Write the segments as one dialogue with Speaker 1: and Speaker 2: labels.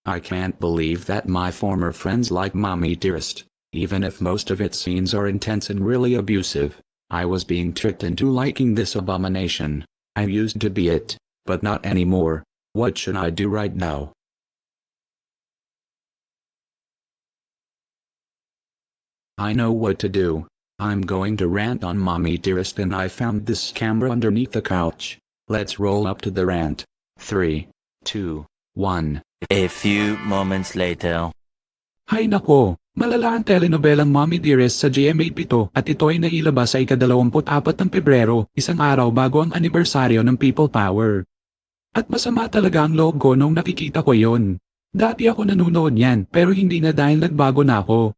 Speaker 1: I can't believe that my former friends like Mommy Dearest, even if most of its scenes are intense and really abusive. I was being tricked into liking this abomination. I used to be it, but not anymore. What should I do right now? I know what to do. I'm going to rant on Mommy Dearest, and I found this camera underneath the couch. Let's roll up to the rant. 3, 2, 1.
Speaker 2: A few moments later.
Speaker 3: Hay nako, malala ang telenobelang Mommy Dearest sa GMA7 at ito ay nailabas sa ika-24 ng Pebrero, isang araw bago ang anibersaryo ng People Power. At masama talaga ang loob ko nung nakikita ko yon. Dati ako nanonood niyan pero hindi na dahil nagbago na ako.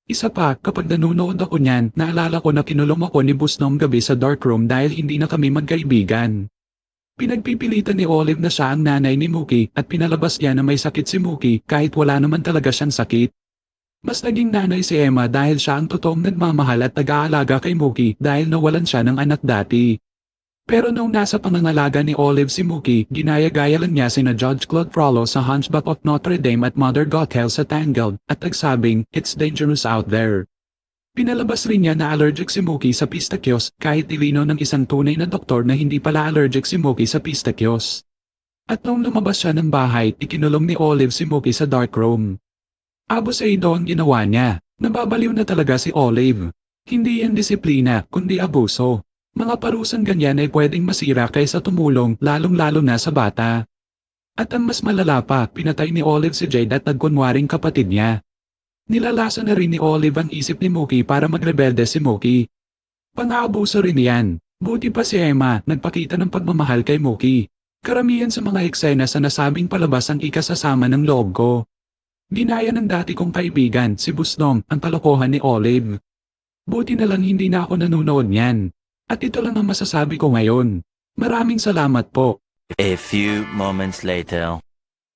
Speaker 3: Isa pa, kapag nanonood ako niyan, naalala ko na kinulong ako ni Busnom gabi sa dark room dahil hindi na kami magkaibigan. Pinagpipilitan ni Olive na siya ang nanay ni Mookie at pinalabas niya na may sakit si Mookie kahit wala naman talaga siyang sakit. Mas naging nanay si Emma dahil siya ang totoong nagmamahal at nag-aalaga kay Mookie dahil nawalan siya ng anak dati. Pero nung nasa pangangalaga ni Olive si Mookie, ginaya-gaya lang niya sina Judge Claude Frollo sa Hunchback of Notre Dame at Mother Gothel sa Tangled at nagsabing, "It's dangerous out there." Pinalabas rin niya na allergic si Mookie sa pistachios kahit ilinaw ng isang tunay na doktor na hindi pala allergic si Mookie sa pistachios. At nung lumabas siya ng bahay, ikinulong ni Olive si Mookie sa dark room. Abusado ang ginawa niya. Nababaliw na talaga si Olive. Hindi yan disiplina, kundi abuso. Mga parusan ganyan ay pwedeng masira kaysa tumulong, lalong-lalo na sa bata. At ang mas malala pa, pinatay ni Olive si Jade at nagkunwaring kapatid niya. Nilalasa na rin ni Olive ang isip ni Mookie para magrebelde si Mookie. Pang-aabuso rin yan. Buti pa si Emma, nagpakita ng pagmamahal kay Mookie. Karamihan sa mga eksena sa nasabing palabas ang ikasasama ng loob ko. Dinaya ng dati kong kaibigan, si Busnom, ang kalokohan ni Olive. Buti na lang hindi na ako nanonood niyan. At ito lang ang masasabi ko ngayon. Maraming salamat po.
Speaker 2: A few moments later.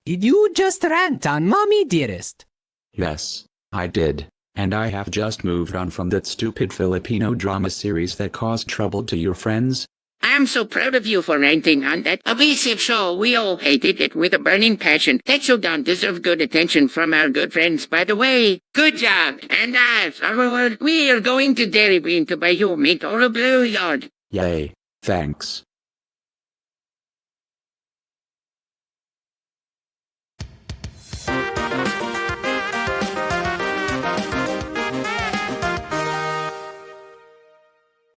Speaker 4: Did you just rant on Mommy Dearest?
Speaker 1: Yes, I did. And I have just moved on from that stupid Filipino drama series that caused trouble to your friends.
Speaker 5: I'm so proud of you for ranting on that abusive show. We all hated it with a burning passion. That show don't deserve good attention from our good friends, by the way. Good job. And we are going to Dairy Bean to buy you meat or a blue yard.
Speaker 1: Yay, thanks.